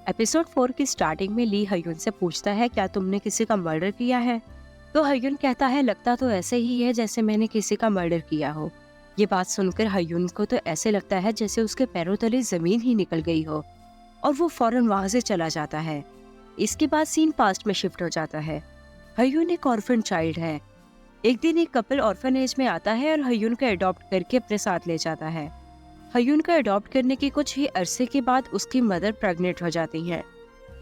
Episode 4 की starting में ली हयुन से पूछता है, क्या तुमने किसी का मर्डर किया है? तो हयुन कहता है, लगता तो ऐसे ही है जैसे मैंने किसी का मर्डर किया हो। ये बात सुनकर हयुन को तो ऐसे लगता है जैसे उसके पैरों तले जमीन ही निकल गई हो और वो फौरन वहां से चला जाता है। इसके बाद सीन पास्ट में शिफ्ट हो जाता है। हयुन एक ऑर्फन चाइल्ड है। एक दिन एक कपल ऑर्फनेज में आता है और हयुन को अडॉप्ट करके अपने साथ ले जाता है। हयुन को अडॉप्ट करने के कुछ ही अरसे के बाद उसकी मदर प्रेग्नेंट हो जाती है।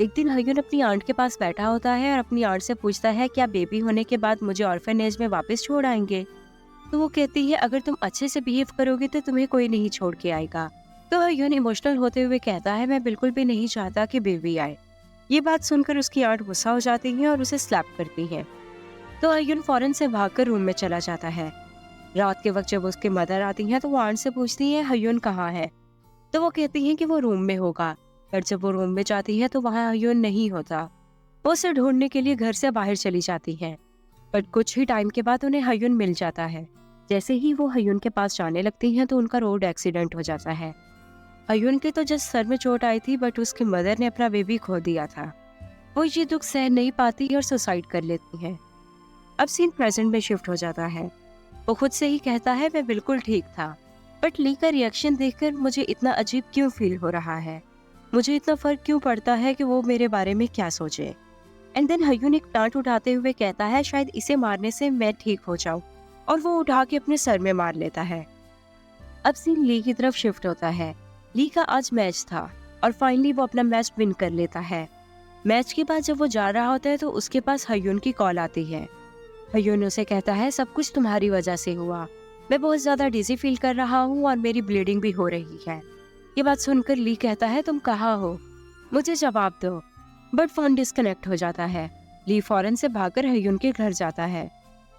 एक दिन हयुन अपनी आंट के पास बैठा होता है और अपनी आंट से पूछता है, क्या बेबी होने के बाद मुझे ऑर्फनेज में वापस छोड़ आएंगे? तो वो कहती है, अगर तुम अच्छे से बिहेव करोगे तो तुम्हें कोई नहीं छोड़ के आएगा। तो हयुन इमोशनल होते हुए कहता है, मैं बिल्कुल भी नहीं चाहता कि बेबी आए। ये बात सुनकर उसकी आंट गुस्सा हो जाती है और उसे स्लैप करती है। तो हयुन फौरन से भागकर रूम में चला जाता है। रात के वक्त जब उसकी मदर आती है तो वो आंट से पूछती है, हयुन कहाँ है? तो वो कहती है कि वो रूम में होगा। पर जब वो रूम में जाती है तो वहाँ हयुन नहीं होता। वो उसे ढूंढने के लिए घर से बाहर चली जाती है। पर कुछ ही टाइम के बाद उन्हें हयुन मिल जाता है। जैसे ही वो हयुन के पास जाने लगती हैं तो उनका रोड एक्सीडेंट हो जाता है। हयुन के तो जस्ट सर में चोट आई थी, बट उसकी मदर ने अपना बेबी खो दिया था। वो ये दुख सह नहीं पाती और सुसाइड कर लेती है। अब सीन प्रेजेंट में शिफ्ट हो जाता है। वो खुद से ही कहता है, मैं बिल्कुल ठीक था, बट ली का रिएक्शन देखकर मुझे इतना अजीब क्यों फील हो रहा है? मुझे इतना फर्क क्यों पड़ता है कि वो मेरे बारे में क्या सोचे? एंड देन हयुन एक डांट उठाते हुए कहता है, शायद इसे मारने से मैं ठीक हो जाऊं, और वो उठा के अपने सर में मार लेता है। अब सीन ली की तरफ शिफ्ट होता है। ली का आज मैच था और फाइनली वो अपना मैच विन कर लेता है। मैच के बाद जब वो जा रहा होता है तो उसके पास हयुन की कॉल आती है। हयुन उसे कहता है, सब कुछ तुम्हारी वजह से हुआ। मैं बहुत ज्यादा डिजी फील कर रहा हूँ और मेरी ब्लीडिंग भी हो रही है। ये बात सुनकर ली कहता है, तुम कहाँ हो? मुझे जवाब दो। बट फोन डिस्कनेक्ट हो जाता है। ली फौरन से भागकर हयुन के घर जाता है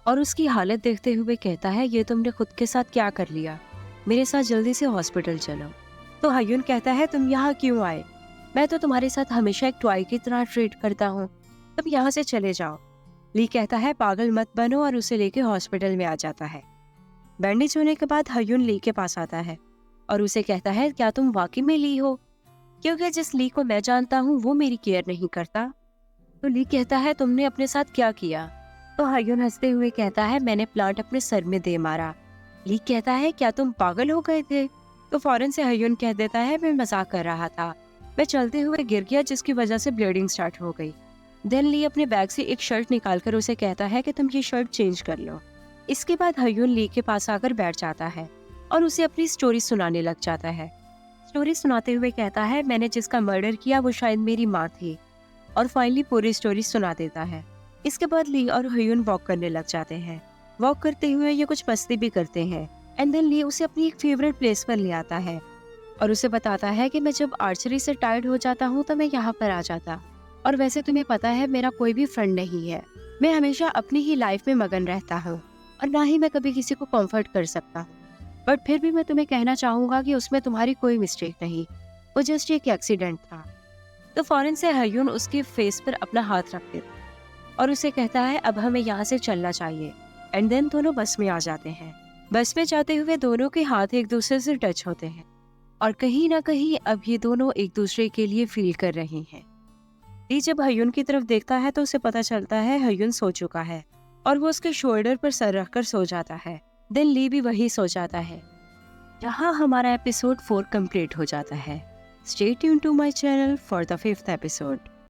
और उसकी हालत देखते हुए कहता है, ये तुमने खुद के साथ क्या कर लिया? मेरे साथ जल्दी से हॉस्पिटल चलो। तो हयुन कहता है, तुम यहाँ क्यों आए? मैं तो तुम्हारे साथ हमेशा एक टॉय की तरह ट्रीट करता हूँ, तुम यहाँ से चले जाओ। ली कहता है, पागल मत बनो, और उसे लेके हॉस्पिटल में आ जाता है। बैंडेज होने के बाद हयुन ली के पास आता है और उसे कहता है, क्या तुम वाकई में ली हो? क्योंकि जिस ली को मैं जानता हूँ वो मेरी केयर नहीं करता। तो ली कहता है, तुमने अपने साथ क्या किया? तो हयुन हंसते हुए कहता है, मैंने प्लांट अपने सर में दे मारा। ली कहता है, क्या तुम पागल हो गए थे? तो फौरन से हयुन कह देता है, मैं मजाक कर रहा था, मैं चलते हुए गिर गया जिसकी वजह से ब्लीडिंग स्टार्ट हो गई। देन ली अपने बैग से एक शर्ट निकालकर उसे कहता है कि तुम ये शर्ट चेंज कर लो। इसके बाद हयुन ली के पास आकर बैठ जाता है और उसे अपनी स्टोरी सुनाने लग जाता है। स्टोरी सुनाते हुए कहता है, मैंने जिसका मर्डर किया वो शायद मेरी माँ थी, और फाइनली पूरी स्टोरी सुना देता है। इसके बाद ली और हयुन वॉक करने लग जाते हैं। वॉक करते हुए ये कुछ मस्ती भी करते हैं। एंड देन ली उसे अपनी एक फेवरेट प्लेस पर ले आता है और उसे बताता है कि मैं जब आर्चरी से टायर्ड हो जाता हूँ तो मैं यहाँ पर आ जाता, और वैसे तुम्हें पता है मेरा कोई भी फ्रेंड नहीं है, मैं हमेशा अपनी ही लाइफ में मगन रहता हूँ और ना ही मैं कभी किसी को कंफर्ट कर सकता हूँ। बट फिर भी मैं तुम्हें कहना चाहूंगा कि उसमें तुम्हारी कोई मिस्टेक नहीं, वो जस्ट एक एक्सीडेंट था। तो फौरन से हयुन उसके फेस पर अपना हाथ रख देता और उसे कहता है, अब हमें यहाँ से चलना चाहिए। एंड देन दोनों बस में आ जाते हैं। बस में जाते हुए दोनों के हाथ एक दूसरे से टच होते हैं और कहीं ना कहीं अब ये दोनों एक दूसरे के लिए फील कर रहे हैं। ली जब हयुन की तरफ देखता है तो उसे पता चलता है हयुन सो चुका है और वो उसके शोल्डर पर सर रखकर सो जाता है। देन ली भी वही सो जाता है। यहाँ हमारा एपिसोड 4 कंप्लीट हो जाता है। Stay tuned to my channel for the 5th episode.